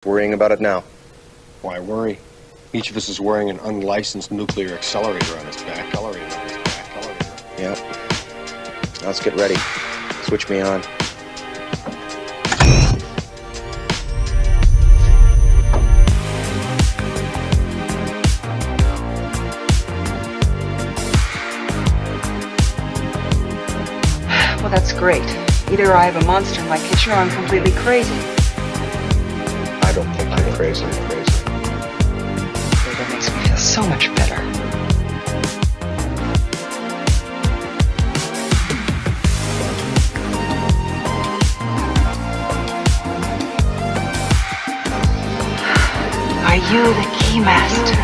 Worrying about it now. Why worry? Each of us is wearing an unlicensed nuclear accelerator on his back. Yep. Now let's get ready. Switch me on. Well, that's great. Either I have a monster in my kitchen or I'm completely crazy. I don't think I'm crazy. That makes me feel so much better. Are you the keymaster?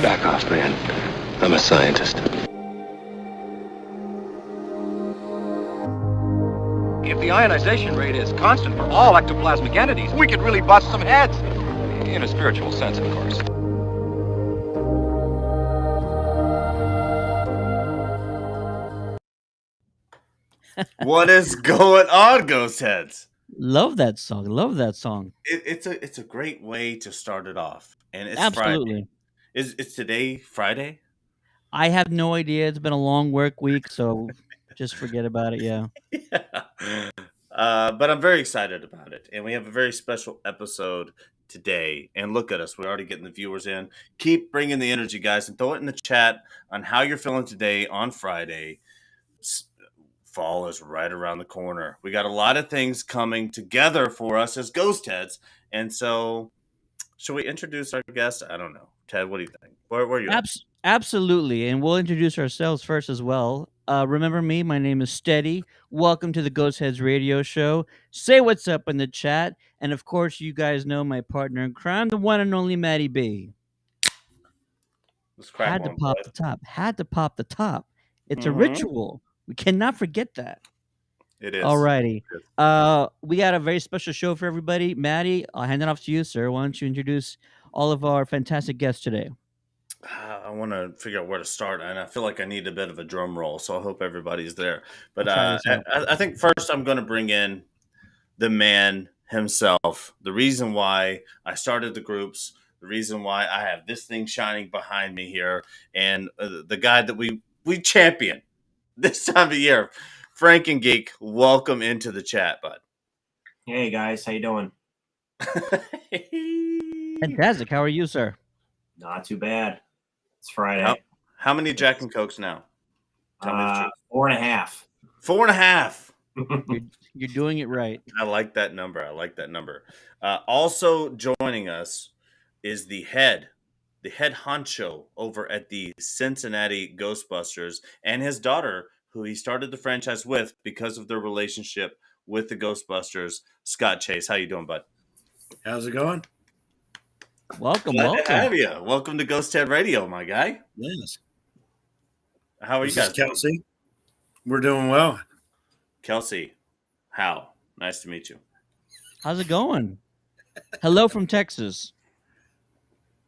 Back off, man. I'm a scientist. If the ionization rate is constant for all ectoplasmic entities, we could really bust some heads. In a spiritual sense, of course. What is going on, Ghostheads? Love that song. It's a great way to start it off, and it's Absolutely. Friday. Is today Friday? I have no idea. It's been a long work week, so just forget about it. Yeah. Yeah. But I'm very excited about it, and we have a very special episode today. And look at us, we're already getting the viewers in. Keep bringing the energy, guys, and throw it in the chat on how you're feeling today on Friday. Fall is right around the corner. We got a lot of things coming together for us as Ghostheads. And so, should we introduce our guest? I don't know. Ted, what do you think? Where are you at? Absolutely. And we'll introduce ourselves first as well. Remember me? My name is Steady. Welcome to the Ghostheads radio show. Say what's up in the chat. And of course, you guys know my partner in crime, the one and only Maddie B. Let's crack Had to one, pop bud. the top. Had to pop the top. It's a Mhm. ritual. We cannot forget that. It is. Alrighty. We got a very special show for everybody. Maddie, I'll hand it off to you, sir. Why don't you introduce all of our fantastic guests today? I want to figure out where to start, and I feel like I need a bit of a drum roll, so I hope everybody's there. But I'll try this out. I think first I'm going to bring in the man himself, the reason why I started the groups, the reason why I have this thing shining behind me here, and the guy that we champion this time of year, Frankengeek. Welcome into the chat, bud. Hey guys, how you doing? Fantastic. How are you, sir? Not too bad. It's Friday. How many Jack and Cokes now? Tell me the truth. 4.5. 4.5. You're doing it right. I like that number. Also joining us is the head honcho over at the Cincinnati Ghostbusters, and his daughter, who he started the franchise with because of their relationship with the Ghostbusters, Skot Chase. How you doing, bud? How's it going? Welcome. Glad to have you. Welcome to Ghosthead Radio, my guy. Yes. How are you guys? Kelsey. We're doing well. Kelsey, how? Nice to meet you. How's it going? Hello from Texas.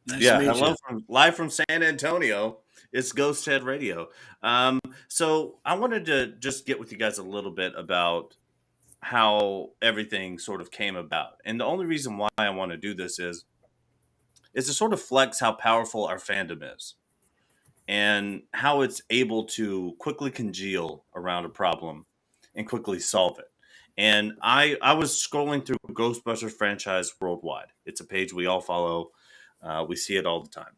Nice to meet hello you. live from San Antonio. It's Ghosthead Radio. So I wanted to just get with you guys a little bit about how everything sort of came about. And the only reason why I want to do this is to sort of flex how powerful our fandom is and how it's able to quickly congeal around a problem and quickly solve it. And I was scrolling through Ghostbusters franchise worldwide. It's a page we all follow. We see it all the time.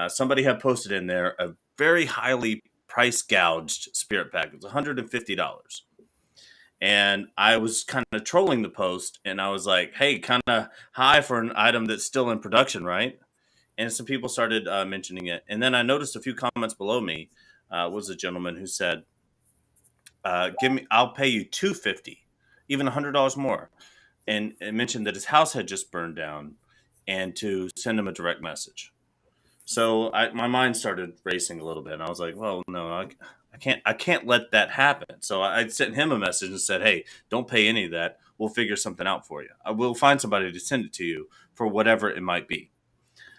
Somebody had posted in there a very highly price gouged spirit pack. It was $150. And I was kind of trolling the post, and I was like, hey, kind of high for an item that's still in production, right? And some people started mentioning it. And then I noticed a few comments below me was a gentleman who said, I'll pay you $250, even $100 more. And it mentioned that his house had just burned down and to send him a direct message. So my mind started racing a little bit. And I was like, well, no, I can't let that happen. So I sent him a message and said, hey, don't pay any of that. We'll figure something out for you. I will find somebody to send it to you for whatever it might be.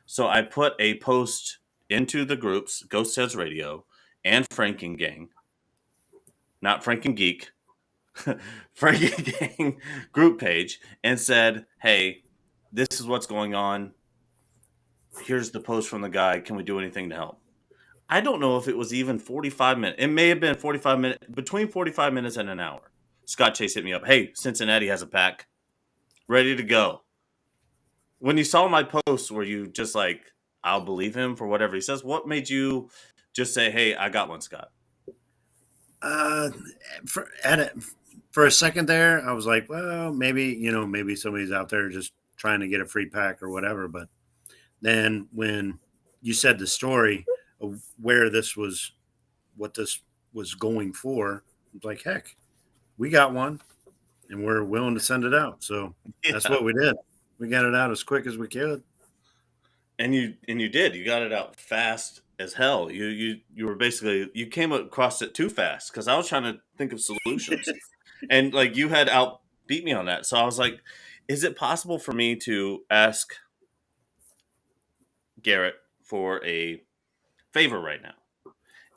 So I put a post into the groups, Ghostheads Radio and Frankengang, not Frankengeek, Frankengang group page, and said, hey, this is what's going on. Here's the post from the guy. Can we do anything to help? I don't know if it was even 45 minutes. It may have been 45 minutes, between 45 minutes and an hour. Scott Chase hit me up. Hey, Cincinnati has a pack ready to go. When you saw my post, were you just like, I'll believe him for whatever he says? What made you just say, hey, I got one, Scott? For a second there, I was like, well, maybe somebody's out there just trying to get a free pack or whatever. But then when you said the story of where what this was going for, it's like, heck, we got one and we're willing to send it out. So that's what we did. We got it out as quick as we could. And you did. You got it out fast as hell. You were basically, you came across it too fast because I was trying to think of solutions. And like you had beat me on that. So I was like, is it possible for me to ask Garrett for a favor right now?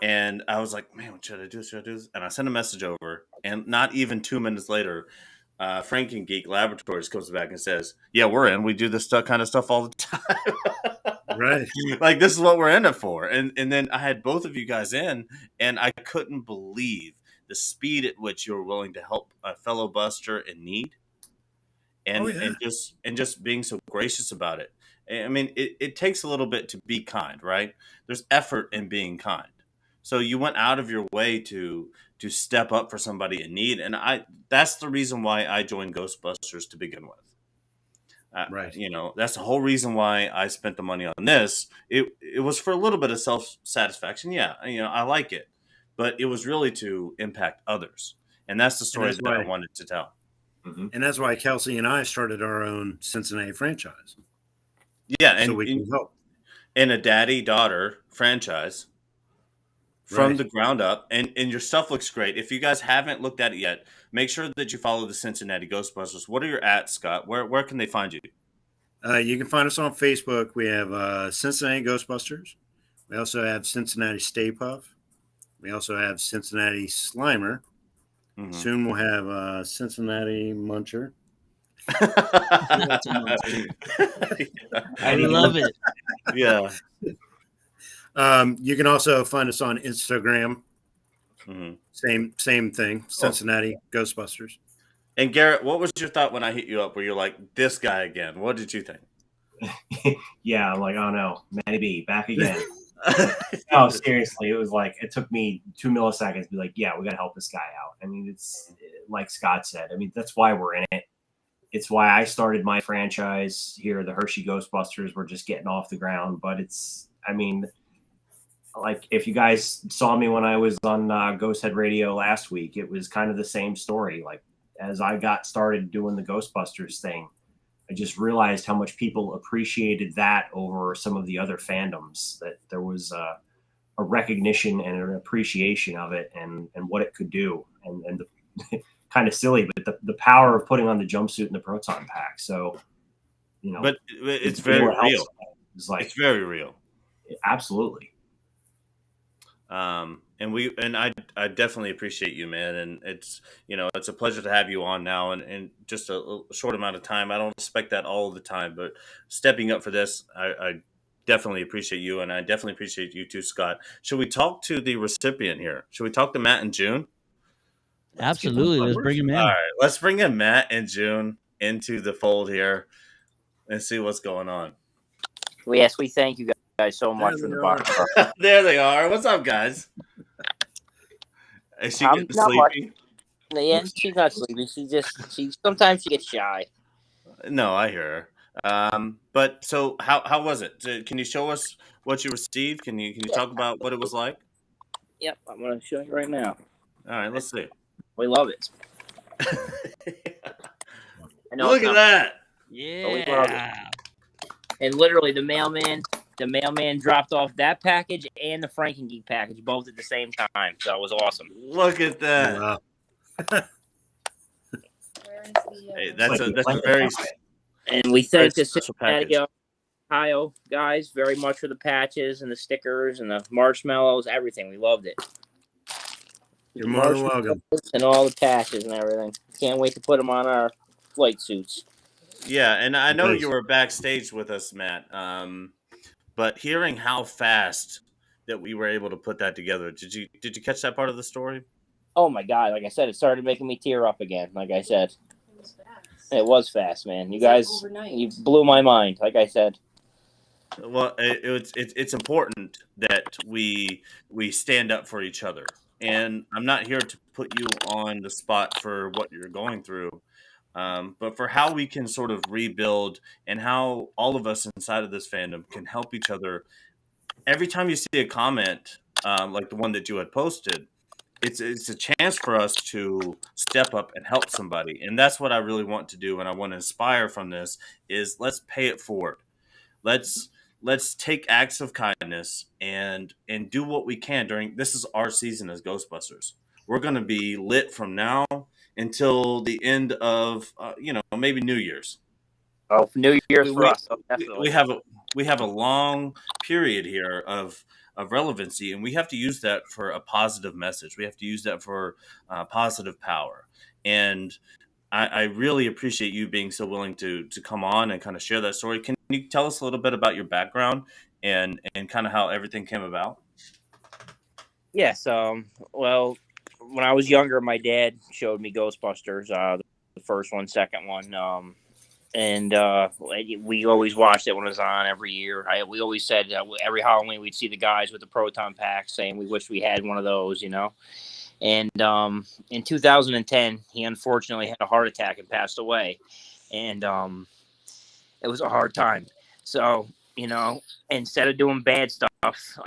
And I was like, man, what should I do? Should I do this? And I sent a message over, and not even 2 minutes later, Frankengeek Laboratories comes back and says, yeah, we're in. We do this kind of stuff all the time. Right. Like, this is what we're in it for. And then I had both of you guys in, and I couldn't believe the speed at which you were willing to help a fellow buster in need. And, and just being so gracious about it. I mean, it takes a little bit to be kind, right? There's effort in being kind. So you went out of your way to step up for somebody in need, and that's the reason why I joined Ghostbusters to begin with. Right. That's the whole reason why I spent the money on this. It was for a little bit of self-satisfaction. Yeah, I like it, but it was really to impact others, and that's the story that I wanted to tell. Mm-hmm. And that's why Kelsey and I started our own Cincinnati franchise. Yeah, and so we can help. And a daddy-daughter franchise. From the ground up, and your stuff looks great. If you guys haven't looked at it yet, make sure that you follow the Cincinnati Ghostbusters. What are your @, Scott? Where can they find you? You can find us on Facebook. We have Cincinnati Ghostbusters. We also have Cincinnati Stay Puff. We also have Cincinnati Slimer. Mm-hmm. Soon we'll have Cincinnati Muncher. I love it. Yeah. You can also find us on Instagram. Mm-hmm. Same thing. Cincinnati Ghostbusters. And Garrett, what was your thought when I hit you up where you're like, this guy again? What did you think? Yeah, I'm like, oh no, maybe back again. No, seriously, it was like, it took me 2 milliseconds to be like, yeah, we got to help this guy out. I mean, it's like Scott said. I mean, that's why we're in it. It's why I started my franchise here. The Hershey Ghostbusters were just getting off the ground, but like if you guys saw me when I was on Ghosthead Radio last week, it was kind of the same story. Like as I got started doing the Ghostbusters thing, I just realized how much people appreciated that over some of the other fandoms, that there was a recognition and an appreciation of it and what it could do. And the, kind of silly, but the power of putting on the jumpsuit and the proton pack. So, but it's very real. It's very real. Absolutely. And I definitely appreciate you, man. And it's a pleasure to have you on now and just a short amount of time. I don't expect that all the time, but stepping up for this, I definitely appreciate you, and I definitely appreciate you too, Scott. Should we talk to the recipient here? Should we talk to Matt and June? Absolutely. Let's bring him in. All right, let's bring in Matt and June into the fold here and see what's going on. Well, yes, we thank you guys so much from the bottom. There they are. What's up, guys? Is she getting sleepy? Yeah, she's not sleepy. She sometimes she gets shy. No, I hear her. But so how was it? Can you show us what you received? Can you talk about what it was like? Yep, I'm gonna show you right now. All right, let's see. We love it. Look at that. Yeah. And literally the mailman dropped off that package and the Frankengeek package both at the same time. So it was awesome. Look at that. Wow. Hey, that's a very. And we thank the Cincinnati Ohio guys very much for the patches and the stickers and the marshmallows, everything. We loved it. You're more than welcome. And all the patches and everything. Can't wait to put them on our flight suits. Yeah, and I know Yes. you were backstage with us, Matt. But hearing how fast that we were able to put that together, did you catch that part of the story? Oh my god! Like I said, it started making me tear up again. Like I said, it was fast, man. You guys, you blew my mind. Like I said. Well, it's important that we stand up for each other, and I'm not here to put you on the spot for what you're going through, but for how we can sort of rebuild and how all of us inside of this fandom can help each other. Every time you see a comment like the one that you had posted, it's a chance for us to step up and help somebody, and that's what I really want to do, and I want to inspire from this is let's pay it forward. Let's let's take acts of kindness and do what we can during this is our season as Ghostbusters. We're going to be lit from now until the end of maybe New Year's. Oh, New Year's We for we, us. Oh, definitely. we have a long period here of relevancy, and we have to use that for a positive message. We have to use that for positive power. And I really appreciate you being so willing to come on and kind of share that story. Can you tell us a little bit about your background and kind of how everything came about? Yes. Well, when I was younger, my dad showed me Ghostbusters, the first one, second one. And we always watched it when it was on every year. We always said every Halloween we'd see the guys with the proton packs saying we wish we had one of those, And in 2010, he unfortunately had a heart attack and passed away. And it was a hard time. So, instead of doing bad stuff,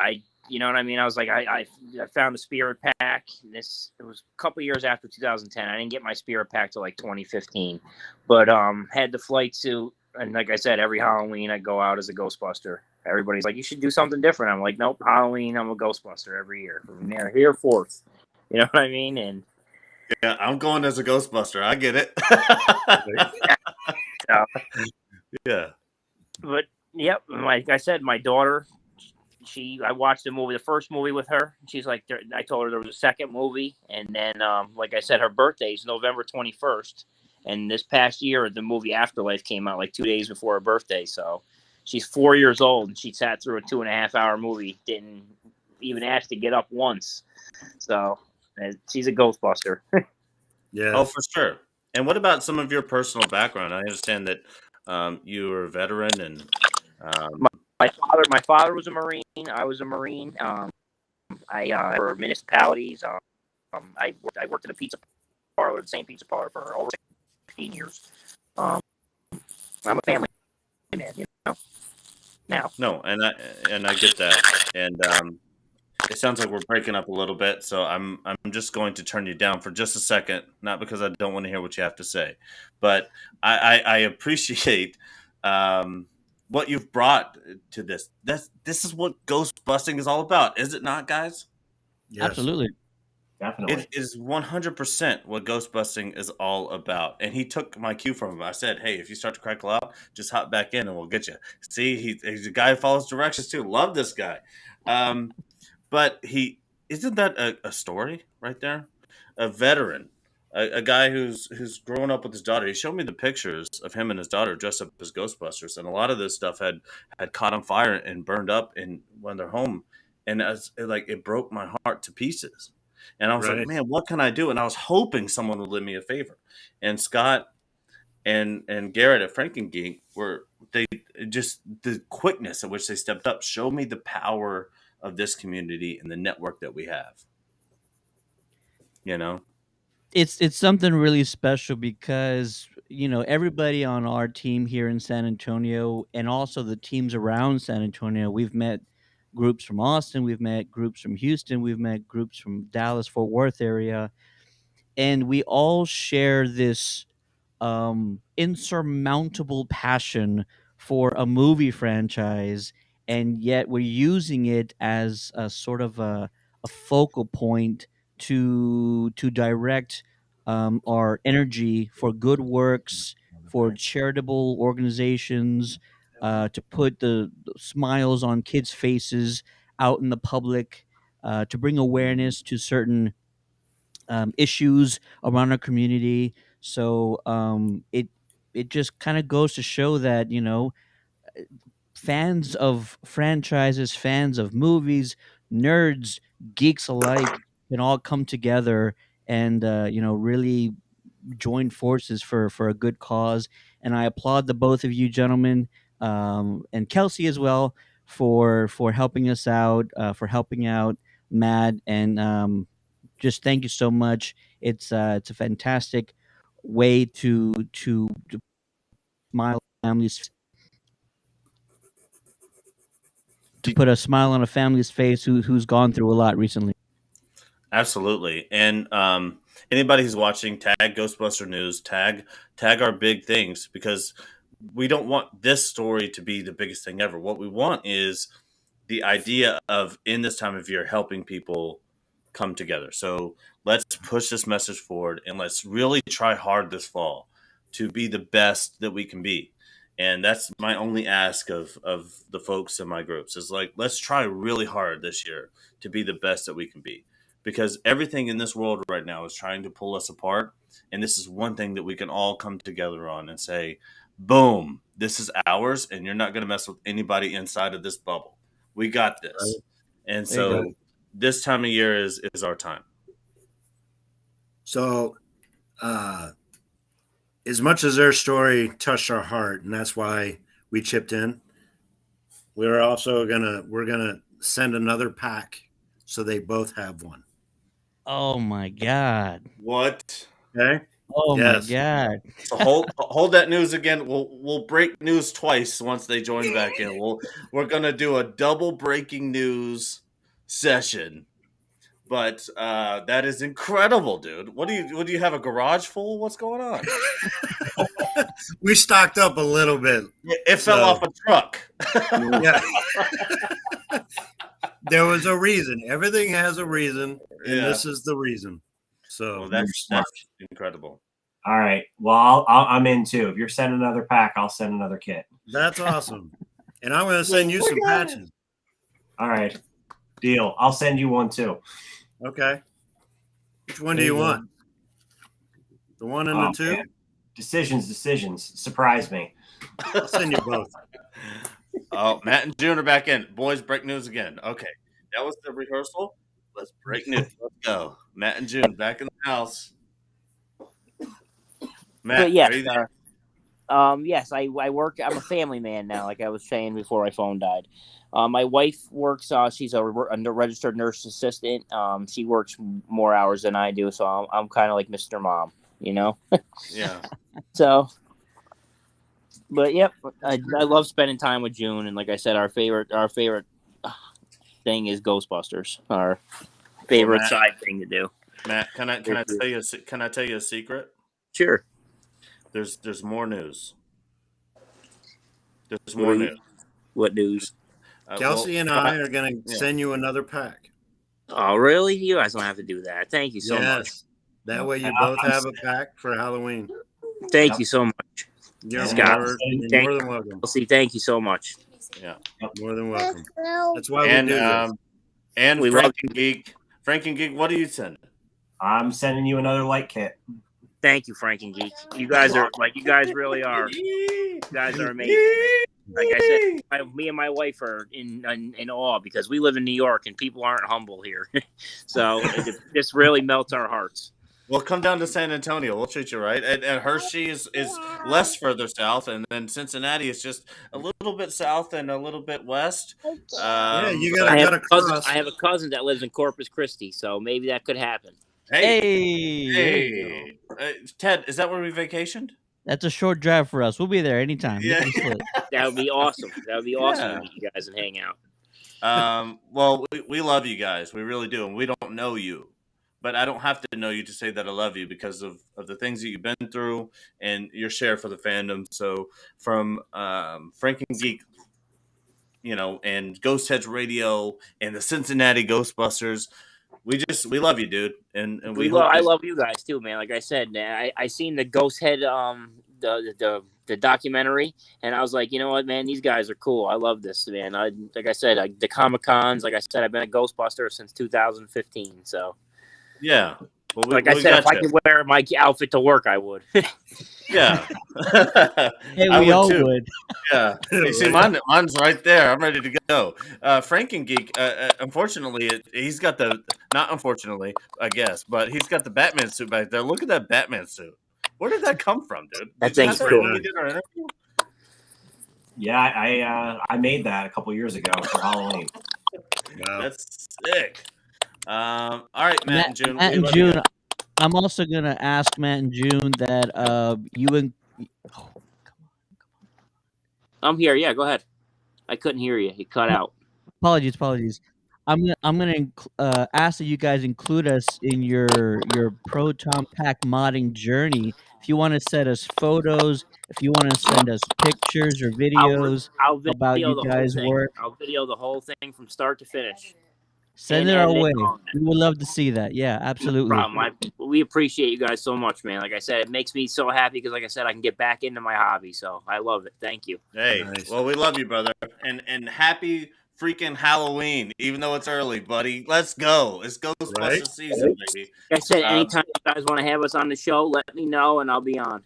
you know what I mean? I was like, I found the spirit pack. It was a couple years after 2010. I didn't get my spirit pack till like 2015, but had the flight suit. And like I said, every Halloween I go out as a Ghostbuster. Everybody's like, you should do something different. I'm like, nope, Halloween, I'm a Ghostbuster every year from here forth. You know what I mean? And Yeah, I'm going as a Ghostbuster. I get it. so, Yeah. but yep, like I said, my daughter, I watched the first movie with her. She's like, I told her there was a second movie, and then like I said, her birthday is November 21st, and this past year the movie Afterlife came out like 2 days before her birthday. So she's 4 years old, and she sat through a 2.5 hour movie, didn't even ask to get up once. So she's a Ghostbuster. Yeah. Oh, for sure. And what about some of your personal background? I understand that you were a veteran and My father was a Marine. I was a Marine. I for municipalities. I worked at a pizza parlor, the same pizza parlor for over 15 years. I'm a family man, Now. no, and I get that. And it sounds like we're breaking up a little bit, so I'm just going to turn you down for just a second, not because I don't want to hear what you have to say, but I appreciate what you've brought to this. This is what ghost busting is all about, is it not, guys? Yes. Absolutely. Definitely. It is 100% what ghost busting is all about. And he took my cue from him. I said, hey, if you start to crackle out, just hop back in and we'll get you. See, he's a guy who follows directions too. Love this guy. But isn't that a story right there? A veteran, a guy who's growing up with his daughter. He showed me the pictures of him and his daughter dressed up as Ghostbusters, and a lot of this stuff had caught on fire and burned up in when they're home, and it broke my heart to pieces. And I was like, Right. man, what can I do? And I was hoping someone would lend me a favor. And Scott and Garrett at Frankengeek were they just the quickness at which they stepped up showed me the power of this community and the network that we have. You know? It's something really special because everybody on our team here in San Antonio and also the teams around San Antonio, we've met groups from Austin, we've met groups from Houston, we've met groups from Dallas Fort Worth area, and we all share this insurmountable passion for a movie franchise, and yet we're using it as a sort of a focal point to direct our energy for good works, for charitable organizations, to put the smiles on kids' faces out in the public, to bring awareness to certain issues around our community. So it just kind of goes to show that fans of franchises, fans of movies, nerds, geeks alike can all come together and really join forces for a good cause. And I applaud the both of you gentlemen, and Kelsey as well, for helping us out, for helping out Matt, and just thank you so much. It's a fantastic way to smile on families, to put a smile on a family's face who's gone through a lot recently. Absolutely. And anybody who's watching, tag Ghostbuster News, tag our big things, because we don't want this story to be the biggest thing ever. What we want is the idea of, in this time of year, helping people come together. So let's push this message forward, and let's really try hard this fall to be the best that we can be. And that's my only ask of the folks in my groups, is like, let's try really hard this year to be the best that we can be, because everything in this world right now is trying to pull us apart. And this is one thing that we can all come together on and say, boom, this is ours, and you're not going to mess with anybody inside of this bubble. We got this. Right. And There you so this time of year is our time. So, as much as their story touched our heart, and that's why we chipped in, we're gonna send another pack so they both have one. Oh my god. What? Okay. Oh Yes. my god. So hold that news again. We'll break news twice once they join back in. We're gonna do a double breaking news session. But that is incredible, dude. What do you have, a garage full? What's going on? We stocked up a little bit. It fell off a truck. Yeah. There was a reason. Everything has a reason, and Yeah. this is the reason. So Well, that's incredible. All right. Well, I'm in too. If you're sending another pack, I'll send another kit. that's awesome. And I'm going to send you some patches. All right. Deal. I'll send you one too. Okay. Which one do There you you go. want? The one and Oh, the two? man. Decisions. Surprise me. I'll send you both. Oh, Matt and June are back in. Boys, break news again. Okay. That was the rehearsal. Let's break news. Let's go. Matt and June back in the house. Matt, But yes, are you there? yes, I work. I'm a family man now, like I was saying before my phone died. My wife works. She's a registered nurse assistant. She works more hours than I do, so I'm kind of like Mr. Mom, you know. Yeah. So, but yep, I love spending time with June, and like I said, our favorite thing is Ghostbusters. Our favorite Matt- side thing to do. Matt, can I tell you a secret? Sure. There's more news. There's What more do you- news. What news? Kelsey and I are going to yeah. send you another pack. Oh, really? You guys don't have to do that. Thank you so much. Yes. That way you both have a pack for Halloween. Thank you so much. You're Scott, more thank than welcome. Elsie, thank you so much. Yeah. More than welcome. That's why And we do this. and We love Frankengeek, what do you send? I'm sending you another light kit. Thank you, Frankengeek. You guys really are. You guys are amazing. Like I said, me and my wife are in awe because we live in New York and people aren't humble here. So this really melts our hearts. Well, come down to San Antonio. We'll treat you right. And Hershey is less further south, and then Cincinnati is just a little bit south and a little bit west. Yeah, you but- got to cross. I have a cousin that lives in Corpus Christi, so maybe that could happen. Hey, Ted, is that where we vacationed? That's a short drive for us. We'll be there anytime. Yeah. Lickety split. That would be awesome. That would be awesome Yeah. to meet you guys and hang out. Well, we love you guys. We really do. And we don't know you. But I don't have to know you to say that I love you because of the things that you've been through and your share for the fandom. So from Frankengeek, and Ghostheads Radio and the Cincinnati Ghostbusters, we love you, dude. And I I love you guys too, man. Like I said, I seen the Ghosthead the the documentary, and I was like, you know what, man, these guys are cool. I love this, man. Like I said, the Comic Cons. Like I said, I've been a Ghostbuster since 2015. So Yeah. Well, like I said, if I could wear my outfit to work, I would. Yeah. Hey, I we would all too. would. Yeah. You see, mine's right there. I'm ready to go. Frankengeek, unfortunately, he's got not unfortunately, I guess, but he's got the Batman suit back there. Look at that Batman suit. Where did that come from, dude? That Did you thing's have that cool. when we did our interview? Yeah, I made that a couple years ago for Halloween. Wow. That's sick. All right, Matt and June. Matt we and love you June. I'm also gonna ask Matt and June that you and I'm here. Yeah, go ahead. I couldn't hear you. You cut out. apologies. I'm gonna ask that you guys include us in your proton pack modding journey. If you want to send us photos, if you want to send us pictures or videos I'll video about you the guys' whole thing. work, I'll video the whole thing from start to finish. send And it our edit it way. and all that. We would love to see that. Yeah, absolutely. No problem. We appreciate you guys so much, man. Like I said, it makes me so happy because, like I said, I can get back into my hobby. So I love it. Thank you. Hey, Nice. well, we love you, brother, and happy freaking Halloween, even though it's early, buddy. Let's go. It's Ghostbuster Right? season, baby. Like I said, anytime you guys want to have us on the show, let me know and I'll be on.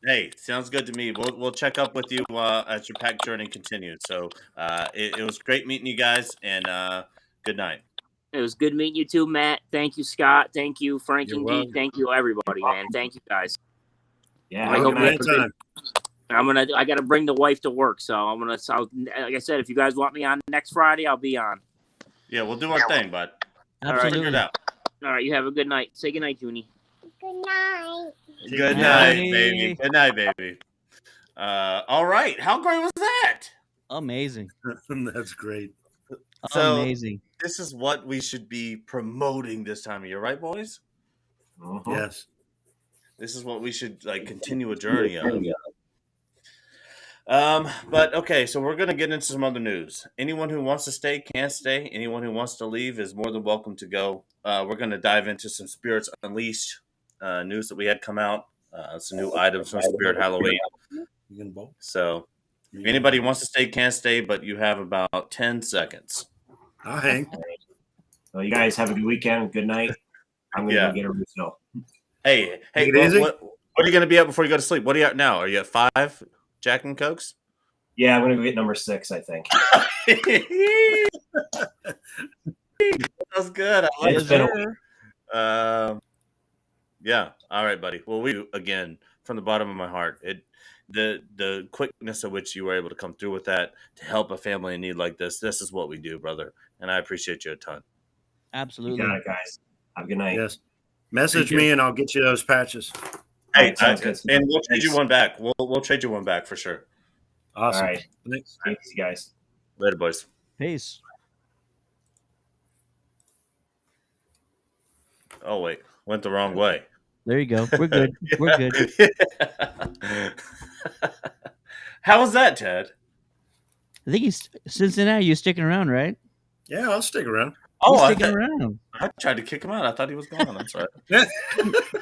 Hey, sounds good to me. We'll check up with you as your pack journey continues. So it was great meeting you guys, and good night. It was good meeting you too, Matt. Thank you, Scott. Thank you, Frankengeek. welcome. Thank you, everybody, man. Thank you, guys. Yeah, I have a hope good you night. have a good- I got to bring the wife to work, so like I said, if you guys want me on next Friday, I'll be on. Yeah, we'll do our thing, bud. Absolutely. Figure it out. All right, you have a good night. Say good night, Junie. Good Good night, night. baby. Good night, baby. All right. How great was that? Amazing. That's great. So Amazing. this is what we should be promoting this time of year, right, boys? Mhm. Yes. This is what we should continue a journey of. But okay, so we're gonna get into some other news. Anyone who wants to stay can stay. Anyone who wants to leave is more than welcome to go. We're gonna dive into some Spirits Unleashed news that we had come out. Some new items from Spirit Halloween. You gonna bowl? So if anybody wants to stay, can stay, but you have about 10 seconds. I'll hang. Well, you guys have a good weekend. Good night. I'm gonna Yeah. go get a refill. Hey, Take it easy. what are you gonna be at before you go to sleep? What are you at now? Are you at 5 Jack and Cokes? Yeah, I'm gonna go get number 6, I think. That's good. I like It's been a that. week. Yeah. All right, buddy. Well, we again from the bottom of my heart. The quickness at which you were able to come through with that to help a family in need like this. This is what we do, brother, and I appreciate you a ton. You Absolutely. got it, guys. Have a good night. Yes. Message Thank you. me and I'll get you those patches. Hey, sounds good. and we'll trade you Thanks. one back. We'll trade you one back for sure. Awesome. All right. Thanks. Thanks, guys. Later, boys. Peace. Oh wait, went the wrong way. There you go. We're good. We're good. How was that, Ted? I think he's Cincinnati. You're sticking around, right? Yeah, I'll stick around. Oh, He's I, sticking around. I tried to kick him out. I thought he was gone. I'm sorry.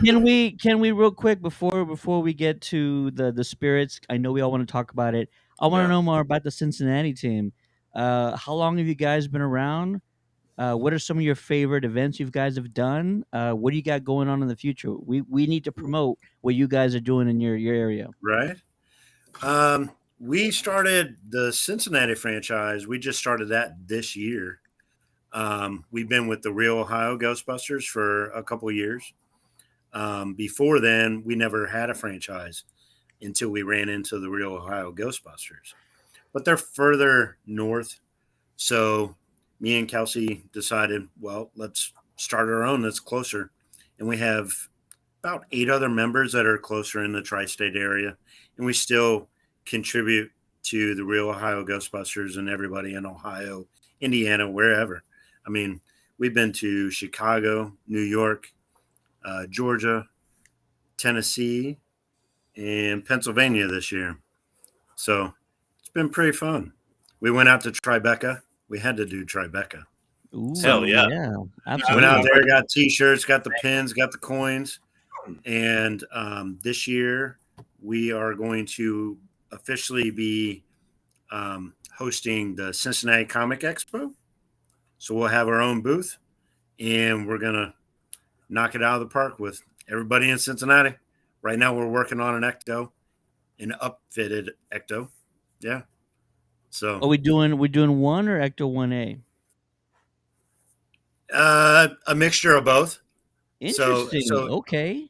Can we real quick before we get to the spirits? I know we all want to talk about it. I want to Yeah. know more about the Cincinnati team. How long have you guys been around? What are some of your favorite events you guys have done? What do you got going on in the future? We need to promote what you guys are doing in your area. Right. We started the Cincinnati franchise. We just started that this year. We've been with the Real Ohio Ghostbusters for a couple of years. Before then, we never had a franchise until we ran into the Real Ohio Ghostbusters. But they're further north. So me and Kelsey decided, well, let's start our own that's closer. And we have about 8 other members that are closer in the tri-state area. And we still contribute to the Real Ohio Ghostbusters and everybody in Ohio, Indiana, wherever. I mean, we've been to Chicago, New York, Georgia, Tennessee, and Pennsylvania this year. So it's been pretty fun. We went out to Tribeca. We had to do Tribeca. Ooh, Hell yeah. yeah, Went absolutely. out there, got T-shirts, got the pins, got the coins. And this year we are going to officially be hosting the Cincinnati Comic Expo. So we'll have our own booth, and we're going to knock it out of the park with everybody in Cincinnati. Right now, we're working on an Ecto, an upfitted Ecto. Yeah. So Are we doing 1 or Ecto 1A? a mixture of both. Interesting. So Okay.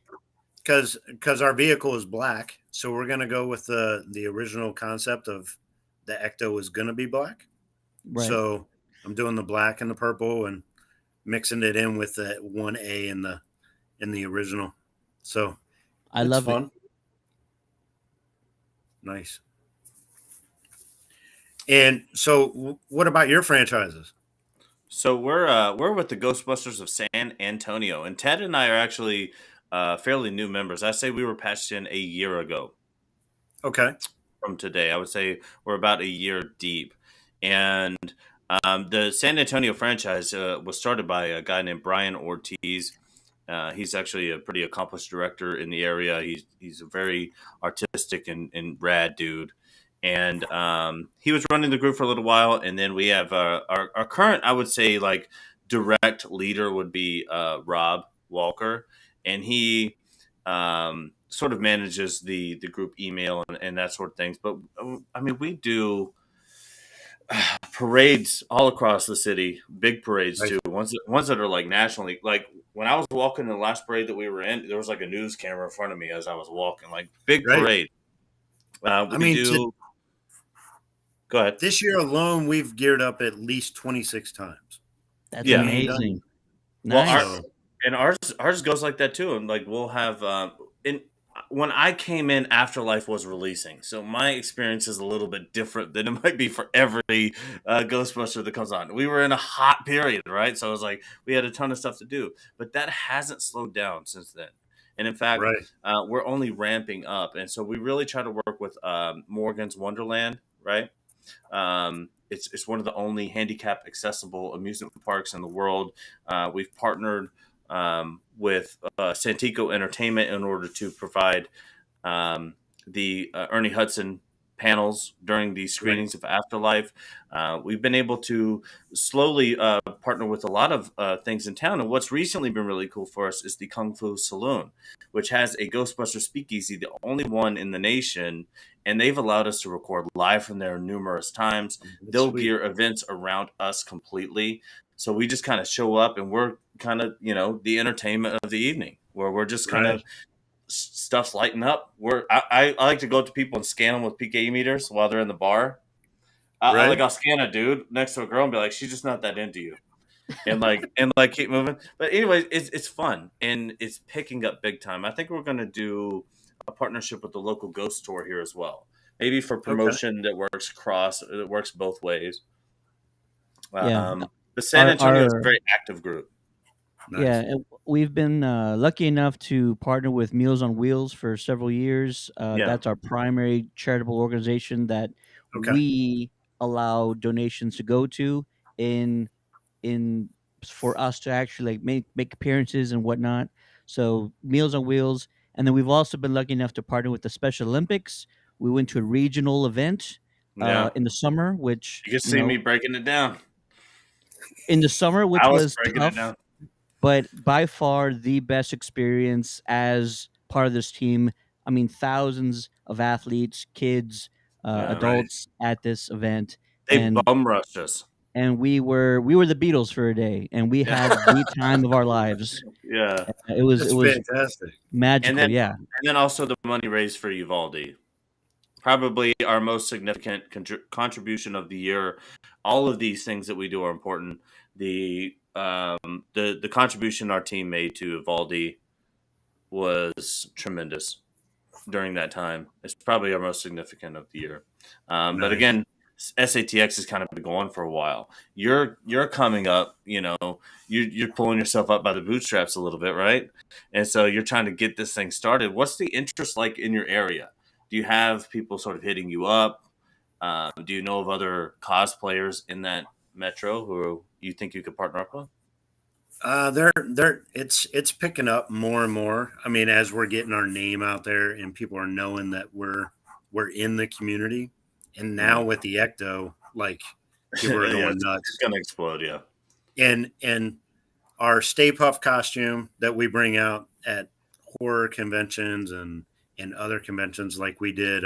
because our vehicle is black, so we're going to go with the original concept of the Ecto is going to be black. Right. So I'm doing the black and the purple and mixing it in with the 1A in the original. So I it's love fun. it. Nice. And so what about your franchises? So we're with the Ghostbusters of San Antonio, and Ted and I are actually fairly new members. I say we were patched in a year ago Okay. from today. I would say we're about a year deep, and the San Antonio franchise was started by a guy named Brian Ortiz. He's actually a pretty accomplished director in the area. He's a very artistic and rad dude. And he was running the group for a little while, and then we have our current, I would say, like direct leader would be Rob Walker, and he sort of manages the group email and that sort of things. But I mean, we do parades all across the city, big parades Right. too. Ones that are like nationally. Like when I was walking the last parade that we were in, there was like a news camera in front of me as I was walking. Like big Right. parade. I mean, Go ahead. this year alone, we've geared up at least 26 times. That's Yeah. amazing. Well, Nice. ours goes like that too. And like we'll have when I came in, Afterlife was releasing, so my experience is a little bit different than it might be for every Ghostbuster that comes on. We were in a hot period, right? So it was like we had a ton of stuff to do, but that hasn't slowed down since then. And in fact, Right. we're only ramping up, and so we really try to work with Morgan's Wonderland, right? It's one of the only handicap accessible amusement parks in the world. We've partnered with Santico Entertainment in order to provide the Ernie Hudson panels during the screenings of Afterlife. We've been able to slowly partner with a lot of things in town. And what's recently been really cool for us is the Kung Fu Saloon, which has a Ghostbuster speakeasy, the only one in the nation. And they've allowed us to record live from there numerous times. They'll sweet. gear events around us completely. So we just kind of show up and we're kind of, the entertainment of the evening where we're just kind of stuff's lighting up. I like to go up to people and scan them with PKE meters while they're in the bar. I'll scan a dude next to a girl and be like, she's just not that into you. And keep moving. But anyway, it's fun and it's picking up big time. I think we're going to do a partnership with the local ghost store here as well. Maybe for promotion that works both ways. Yeah. The San Antonio is Our- a very active group. Nice. Yeah, and we've been lucky enough to partner with Meals on Wheels for several years. Yeah. That's our primary charitable organization that Okay. we allow donations to go to in for us to actually like make appearances and whatnot. So Meals on Wheels, and then we've also been lucky enough to partner with the Special Olympics. We went to a regional event Yeah. in the summer, which You can see me breaking it down. in the summer, which I was was breaking tough. it down. But by far the best experience as part of this team. I mean, thousands of athletes, kids, Yeah. adults at this event, They and bum rushed us. we were the Beatles for a day, and we had the time of our lives. Yeah. It was fantastic. magical. And Yeah, then also the money raised for Uvalde. Probably our most significant contribution of the year. All of these things that we do are important. The contribution our team made to Uvalde was tremendous during that time. It's probably our most significant of the year. But Nice. again, SATX has kind of been going for a while. You're coming up, you're pulling yourself up by the bootstraps a little bit, right? And so you're trying to get this thing started. What's the interest like in your area? Do you have people sort of hitting you up? Do you know of other cosplayers in that metro who you think you could partner up with? It's picking up more and more. I mean, as we're getting our name out there and people are knowing that we're were in the community, and now with the Ecto, like people are going it's nuts. gonna explode. Yeah. And our Stay Puft costume that we bring out at horror conventions and other conventions, like we did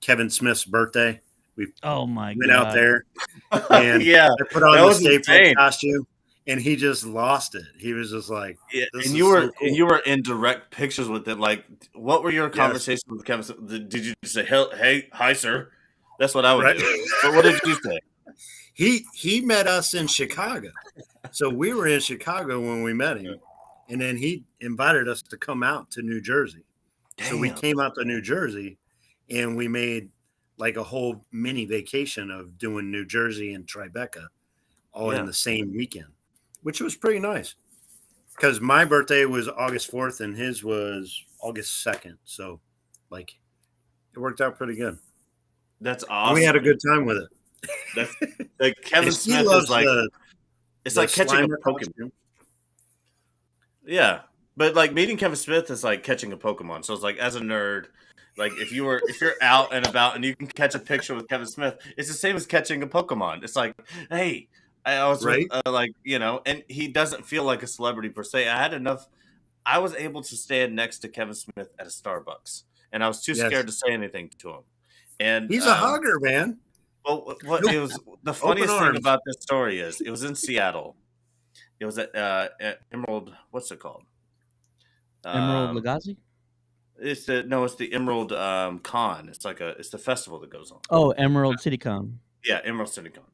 Kevin Smith's birthday. We Oh my went out god. there and Yeah, I put on that the was Stay Puft insane. costume, and he just lost it. He was just like, Yeah, "This and is you were so cool." and you were in direct pictures with it. Like, what were your Yes. conversations with Kevin? Did you say, "Hey, hi, sir"? That's what I would Right. do. But what did you say? He met us in Chicago, so we were in Chicago when we met him, and then he invited us to come out to New Jersey. So we Damn. came out to New Jersey, and we made like a whole mini vacation of doing New Jersey and Tribeca all Yeah. in the same weekend, which was pretty nice. Because my birthday was August 4th and his was August 2nd. So, like, it worked out pretty good. That's And awesome. we had a good time with it. That's like Kevin And he Smith loves is like it's like catching a Slimer Pokemon. costume. Yeah, but like meeting Kevin Smith is like catching a Pokemon. So it's like as a nerd, like if you're out and about and you can catch a picture with Kevin Smith, it's the same as catching a Pokemon. It's like, hey, I was Right. with, like and he doesn't feel like a celebrity per se. I was able to stand next to Kevin Smith at a Starbucks, and I was too Yes. scared to say anything to him. And He's a hugger, man. well, what it was the funniest thing arms. about this story is it was in Seattle. It was at Emerald. What's it called? Emerald Lagasse? It's the Emerald Con. It's the festival that goes on. Oh, Emerald CityCon. Yeah, Emerald City Con.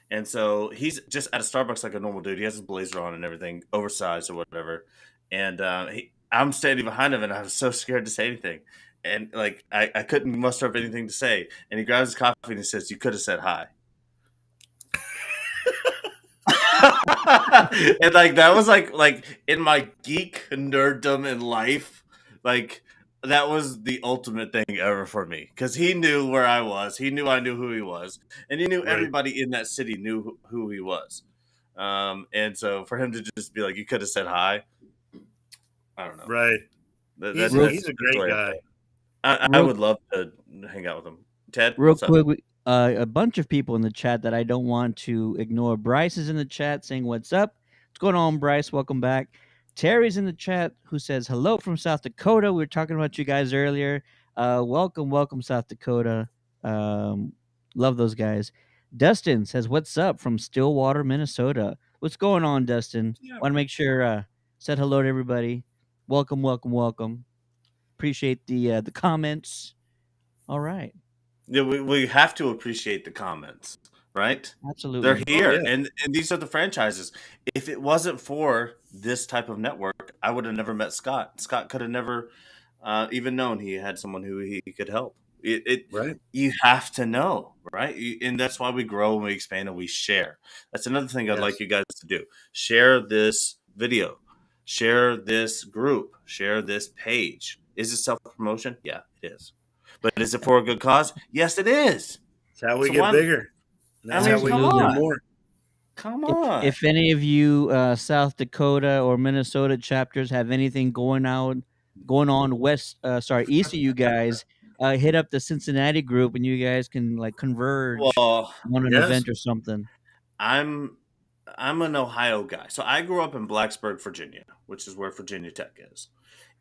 And so he's just at a Starbucks like a normal dude. He has his blazer on and everything, oversized or whatever. And I'm standing behind him, and I was so scared to say anything. And like I couldn't muster up anything to say. And he grabs his coffee and he says, "You could have said hi." And like that was like in my geek nerddom in life, like that was the ultimate thing ever for me because he knew where I was. He knew I knew who he was, and he knew Right. everybody in that city knew who he was. And so for him to just be like, "You could have said hi," I don't know. Right. That's He's a the great way I guy. feel. I would love to hang out with him. Ted, Real what's up? quick, a bunch of people in the chat that I don't want to ignore. Bryce is in the chat saying, "What's up? What's going on, Bryce? Welcome back." Terry's in the chat who says, "Hello from South Dakota. We were talking about you guys earlier. Welcome, South Dakota. Love those guys." Dustin says, "What's up from Stillwater, Minnesota? What's going on, Dustin? Want to make sure said hello to everybody. Welcome. Appreciate the comments. All right, Yeah, we have to appreciate the comments, right? absolutely. They're here, yeah. and these are the franchises. If it wasn't for this type of network, I would have never met Scott. Scott could have never even known he had someone who he could help. Right. You have to know, right? And that's why we grow and we expand and we share. That's another thing I'd Yes. like you guys to do. Share this video, share this group, share this page. Is it self-promotion? Yeah, it is. But is it for a good cause? Yes, it is. That's how we So get why- bigger. That's I mean, how we come do on. more. Come on. If any of you South Dakota or Minnesota chapters have anything going on east of you guys, hit up the Cincinnati group and you guys can like converge Well, on an Yes. event or something. I'm an Ohio guy. So I grew up in Blacksburg, Virginia, which is where Virginia Tech is.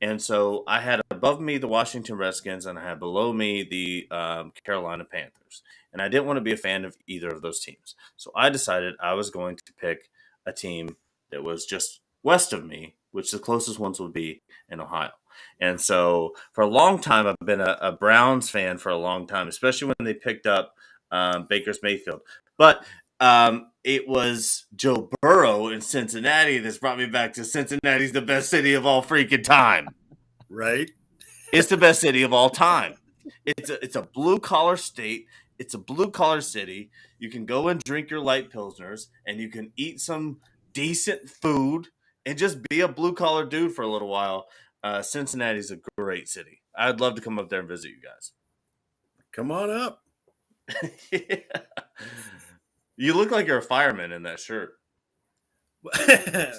And so I had above me the Washington Redskins and I had below me the Carolina Panthers. And I didn't want to be a fan of either of those teams. So I decided I was going to pick a team that was just west of me, which the closest ones would be in Ohio. And so for a long time, I've been a Browns fan for a long time, especially when they picked up Baker's Mayfield. But it was Joe Burrow in Cincinnati that's brought me back to Cincinnati's the best city of all freaking time. Right. It's the best city of all time. It's a blue collar state. It's a blue collar city. You can go and drink your light pilsners, and you can eat some decent food, and just be a blue collar dude for a little while. Cincinnati's a great city. I'd love to come up there and visit you guys. Come on up. Yeah. You look like you're a fireman in that shirt.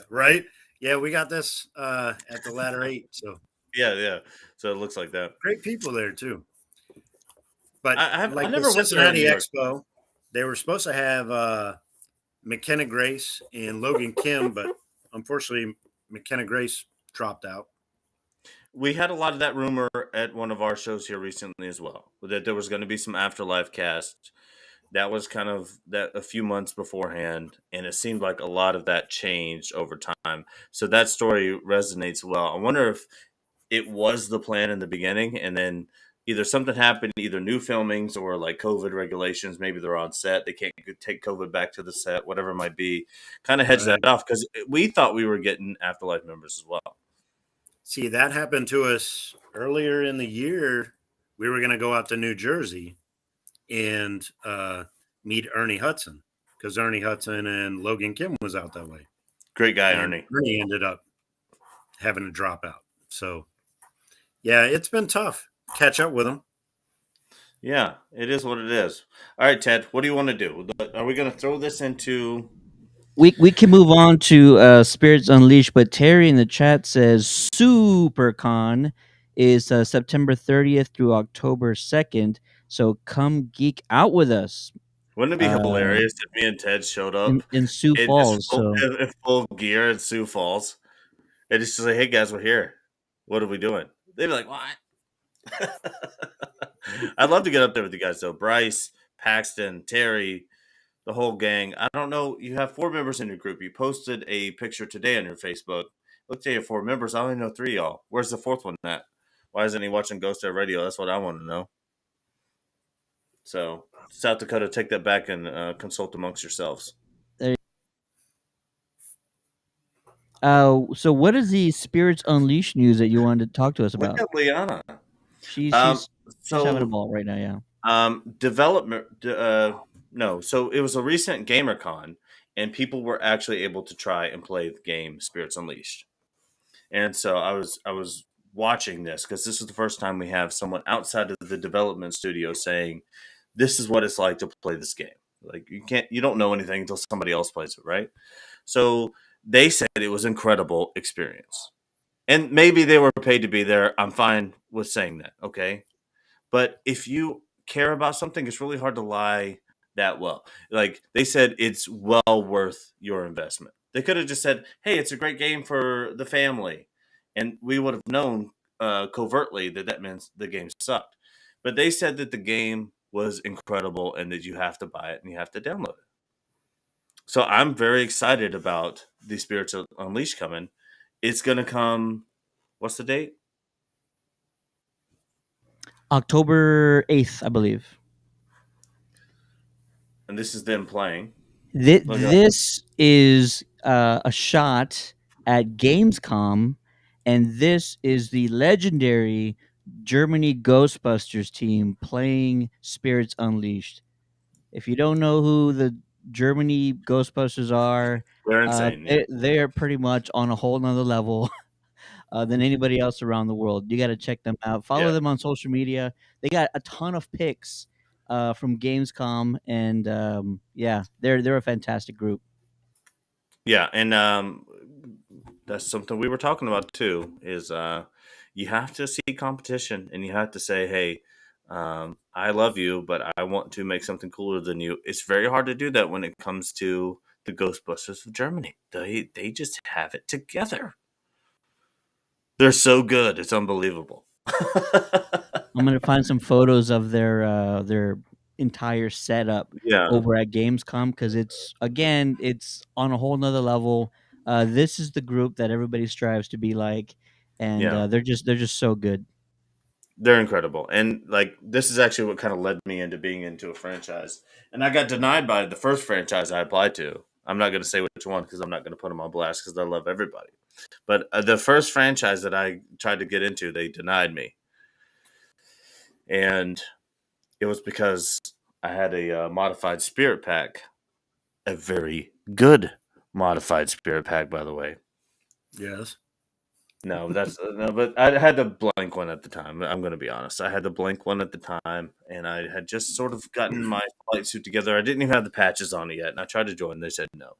Right. Yeah, we got this at the ladder 8. So Yeah. So it looks like that. Great people there too. But I like the never went there in Cincinnati New York. Expo, they were supposed to have McKenna Grace and Logan Kim, but unfortunately McKenna Grace dropped out. We had a lot of that rumor at one of our shows here recently as well, that there was going to be some Afterlife cast. That was kind of that a few months beforehand, and it seemed like a lot of that changed over time. So that story resonates well. I wonder if it was the plan in the beginning, and then either something happened, either new filmings or like COVID regulations. Maybe they're on set; they can't take COVID back to the set, whatever it might be. Kind of hedge Right. that off because we thought we were getting Afterlife members as well. See, that happened to us earlier in the year. We were going to go out to New Jersey and meet Ernie Hudson because Ernie Hudson and Logan Kim was out that way. Great guy, And Ernie. Ernie ended up having to drop out. So, yeah, it's been tough. Catch up with him. Yeah, it is what it is. All right, Ted, what do you want to do? Are we going to throw this into? We can move on to Spirits Unleashed, but Terry in the chat says SuperCon is September 30th through October 2nd. So come geek out with us Wouldn't it be hilarious if me and Ted showed up in Sioux Falls. in full gear in Sioux Falls, and just say, "Hey guys, we're here. What are we doing?" They'd be like, "What?" I'd love to get up there with you guys though. Bryce, Paxton, Terry, the whole gang. I don't know. You have 4 members in your group. You posted a picture today on your Facebook. Looks like you have 4 members. I only know 3 of y'all. Where's the 4th one at? Why isn't he watching Ghosthead Radio? That's what I want to know. So, South Dakota, take that back and consult amongst yourselves. So what is the Spirits Unleashed news that you wanted to talk to us Look about? at Liana. She's So, having a ball right now, yeah. development. No. So it was a recent GamerCon, and people were actually able to try and play the game Spirits Unleashed. And so I was watching this because this is the first time we have someone outside of the development studio saying, "This is what it's like to play this game." Like you don't know anything until somebody else plays it, right? So they said it was incredible experience, and maybe they were paid to be there. I'm fine with saying that, okay? But if you care about something, it's really hard to lie that well. Like they said, it's well worth your investment. They could have just said, "Hey, it's a great game for the family," and we would have known covertly that means the game sucked. But they said that the game was incredible and that you have to buy it and you have to download it. So I'm very excited about the Spirits Unleashed coming. It's going to come. What's the date? October 8th, I believe. And this is them playing. This is a shot at Gamescom, and this is the legendary Germany Ghostbusters team playing Spirits Unleashed. If you don't know who the Germany Ghostbusters are, They're insane. they are pretty much on a whole nother level than anybody else around the world. You got to check them out. Follow them on social media. They got a ton of pics from Gamescom, and yeah, they're a fantastic group. Yeah, and that's something we were talking about too. Is you have to see competition, and you have to say, "Hey, I love you, but I want to make something cooler than you." It's very hard to do that when it comes to the Ghostbusters of Germany. They just have it together. They're so good; it's unbelievable. I'm gonna find some photos of their entire setup Yeah. over at Gamescom because it's on a whole nother level. This is the group that everybody strives to be like, and Yeah. they're just so good. They're incredible. And like this is actually what kind of led me into being into a franchise. And I got denied by the first franchise I applied to. I'm not going to say which one because I'm not going to put them on blast because I love everybody. But the first franchise that I tried to get into, they denied me. And it was because I had a modified spirit pack. A very good modified spirit pack, by the way. Yes. No, but I had the blank one at the time. I'm going to be honest. I had the blank one at the time, and I had just sort of gotten my flight suit together. I didn't even have the patches on it yet, and I tried to join. They said no.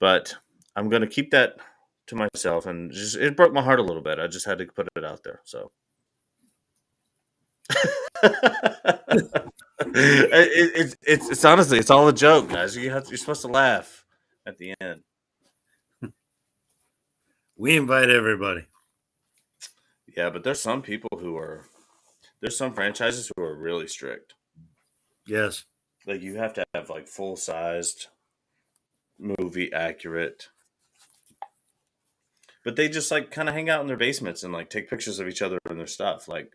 But I'm going to keep that to myself, and just it broke my heart a little bit. I just had to put it out there. So it's honestly, it's all a joke, guys. You're supposed to laugh at the end. We invite everybody. Yeah, but there's some franchises who are really strict. Yes. Like you have to have like full sized, movie accurate. But they just like kind of hang out in their basements and like take pictures of each other and their stuff. Like,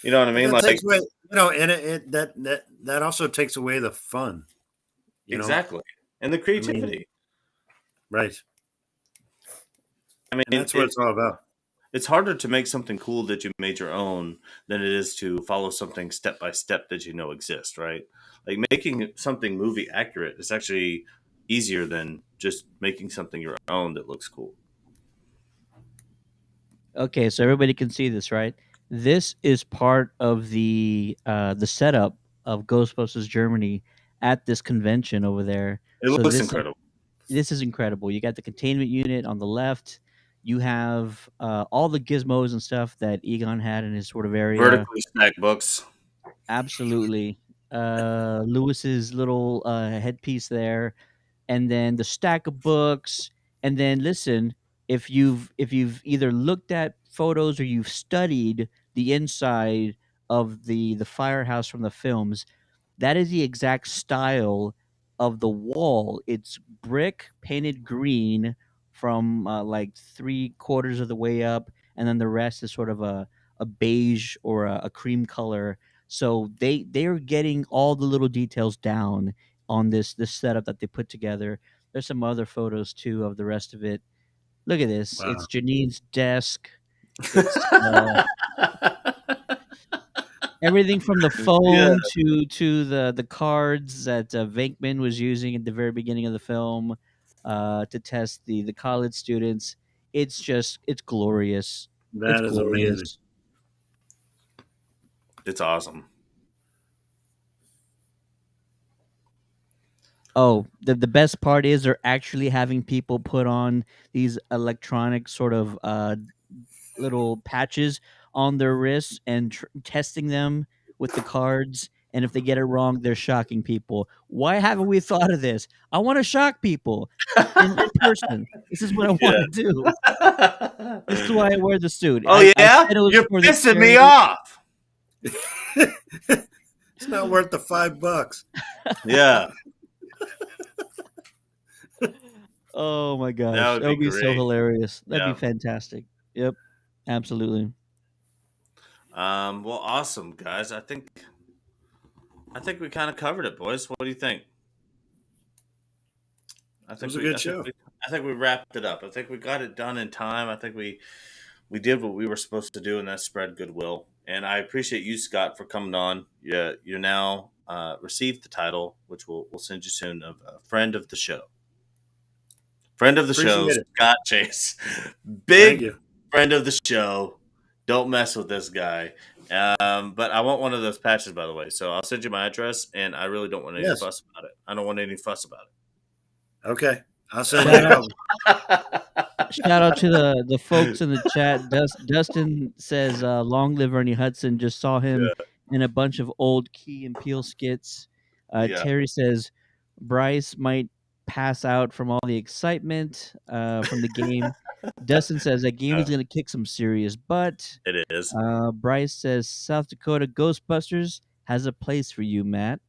you know what I mean? That Like, takes away, and that also takes away the fun. Exactly. And the creativity. Right. I mean, and that's what it's all about. It's harder to make something cool that you made your own than it is to follow something step by step that you know exists, right? Like making something movie accurate is actually easier than just making something your own that looks cool. Okay, so everybody can see this, right? This is part of the setup of Ghostbusters Germany at this convention over there. It So looks this incredible. This is incredible. You got the containment unit on the left. You have all the gizmos and stuff that Egon had in his sort of area. Vertically stacked books. Absolutely. Lewis's little headpiece there, and then the stack of books. And then listen, if you've either looked at photos or you've studied the inside of the firehouse from the films, that is the exact style of the wall. It's brick painted green from like 3/4 of the way up, and then the rest is sort of a beige or a cream color. So they are getting all the little details down on this setup that they put together. There's some other photos too of the rest of it. Look at this. Wow. It's Janine's desk. It's everything from the phone to the cards that Venkman was using at the very beginning of the film to test the college students. It's glorious. That is amazing. It's awesome. Oh, the best part is they're actually having people put on these electronic sort of little patches on their wrists and testing them with the cards. And if they get it wrong, they're shocking people. Why haven't we thought of this? I want to shock people in person. This is what I want to do. This is why I wear the suit. Oh, yeah? You're pissing me off. It's not worth the $5. Yeah. Oh my gosh, That would be great. so hilarious. That'd Yeah. be fantastic. Yep, absolutely. Well, awesome, guys. I think we kind of covered it, boys. What do you think? I think It was a good show. I think we wrapped it up. I think we got it done in time. I think we did what we were supposed to do, and that's spread goodwill. And I appreciate you, Scott, for coming on. You're now received the title, which we'll send you soon, of a friend of the show. Friend of the show, Appreciate it. Scott Chase. Thank Big you. friend of the show. Don't mess with this guy. But I want one of those patches, by the way. So I'll send you my address, and I really don't want any fuss about it. I don't want any fuss about it. Okay. I'll send you a couple. Shout out to the folks in the chat. Dustin says, "Long live Ernie Hudson." Just saw him in a bunch of old Key and Peele skits. Terry says, "Bryce might pass out from all the excitement from the game." Dustin says that game is going to kick some serious butt. It is. Bryce says South Dakota Ghostbusters has a place for you, Matt.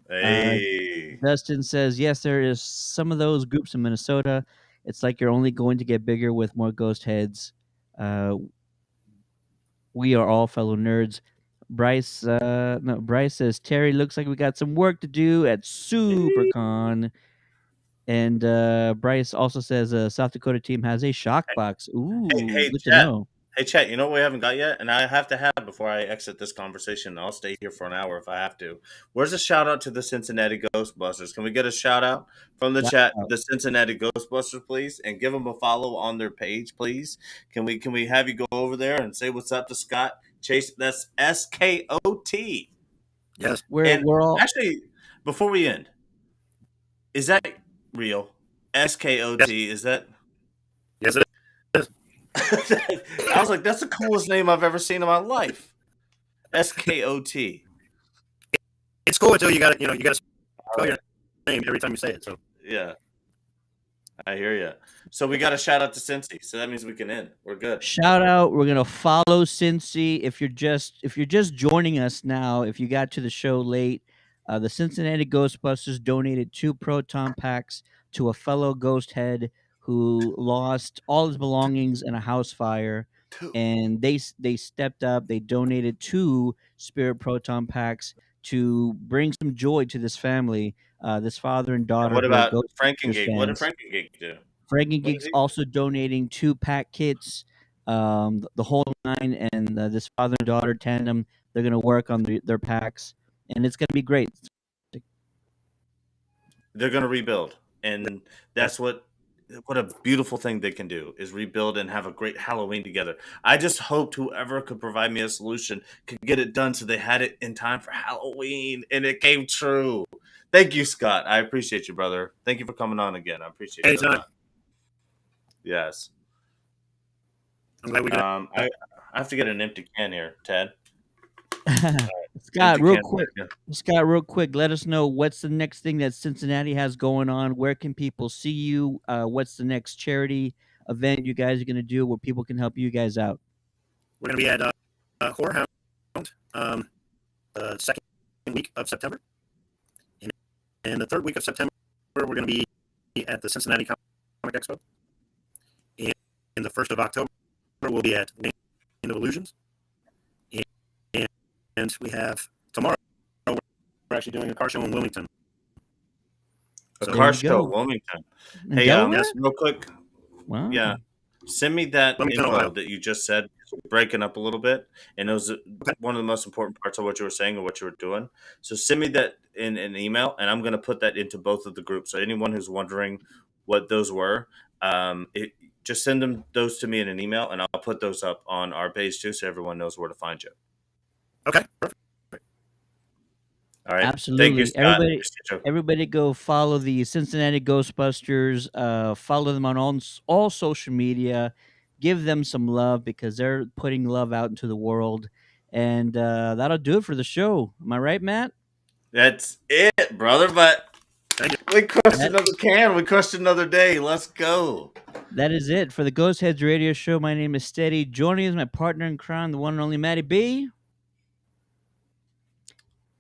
Hey. Dustin says, yes, there is some of those groups in Minnesota. It's like you're only going to get bigger with more Ghostheads. We are all fellow nerds. Bryce says, Terry, looks like we got some work to do at SuperCon. And Bryce also says South Dakota team has a shock box. Ooh, Hey, good to chat. know. Hey, chat, you know what we haven't got yet? And I have to have before I exit this conversation. I'll stay here for an hour if I have to. Where's a shout out to the Cincinnati Ghostbusters? Can we get a shout out from the chat, the Cincinnati Ghostbusters, please? And give them a follow on their page, please. Can we have you go over there and say what's up to Scott Chase? That's SKOT. Yes. We're all actually, before we end, is that real? SKOT, is that I was like, that's the coolest name I've ever seen in my life. Skot. It's cool until you got to spell your name every time you say it. So Yeah, I hear you. So we got a shout out to Cincy. So that means we can end. We're good. Shout out. We're gonna follow Cincy. If you're just joining us now, if you got to the show late, the Cincinnati Ghostbusters donated 2 proton packs to a fellow Ghosthead who lost all his belongings in a house fire, and they stepped up. They donated 2 spirit proton packs to bring some joy to this family, this father and And daughter what who are about Ghostbusters Frankengeek? What did fans. Frankengeek do? What is Frankengeek's he? also donating 2 pack kits, the whole line, and this father and daughter tandem. They're gonna work on their packs, and it's gonna be great. They're gonna rebuild, and that's what a beautiful thing they can do is rebuild and have a great Halloween together. I just hoped whoever could provide me a solution could get it done so they had it in time for Halloween, and it came true. Thank you, Scott. I appreciate you, brother. Thank you for coming on again. I appreciate you. anytime. Yes. I'm glad we got. I have to get an empty can here, Ted. Scott, Empty real can. quick. Yeah. Scott, real quick. Let us know what's the next thing that Cincinnati has going on. Where can people see you? What's the next charity event you guys are gonna do where people can help you guys out? We're going to be at Horror Hound the second week of September, and the third week of September we're going to be at the Cincinnati Comic Expo, and the 1st of October we'll be at Land of Illusions, and we have tomorrow we're actually doing a car show in Wilmington. A So- car There you show, go. Wilmington. In Hey, Delaware? yes, real quick. Wow. Yeah. Send me that Wilmington, info Ohio. that you just said. We're breaking up a little bit, and it was one of the most important parts of what you were saying and what you were doing. So send me that in an email, and I'm going to put that into both of the groups. So anyone who's wondering what those were, just send them those to me in an email, and I'll put those up on our page too, so everyone knows where to find you. Okay, perfect. All right. Thank Absolutely. you, Scott. Everybody go follow the Cincinnati Ghostbusters. Follow them on all social media. Give them some love because they're putting love out into the world. And that'll do it for the show. Am I right, Matt? That's it, brother. But Thank you. we crushed another can. We crushed another day. Let's go. That is it for the Ghostheads radio show. My name is Steady. Joining is my partner in crime, the one and only Matty B.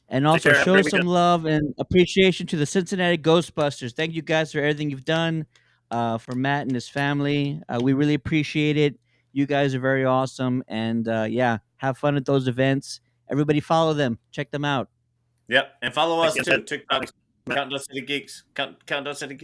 And also care. Have a show great some weekend. love and appreciation to the Cincinnati Ghostbusters. Thank you guys for everything you've done for Matt and his family. We really appreciate it. You guys are very awesome. And yeah, have fun at those events. Everybody follow them. Check them out. Yep. And follow us Thank you. too. TikTok. Thanks. Countdown City Geeks. Countdown City Geeks.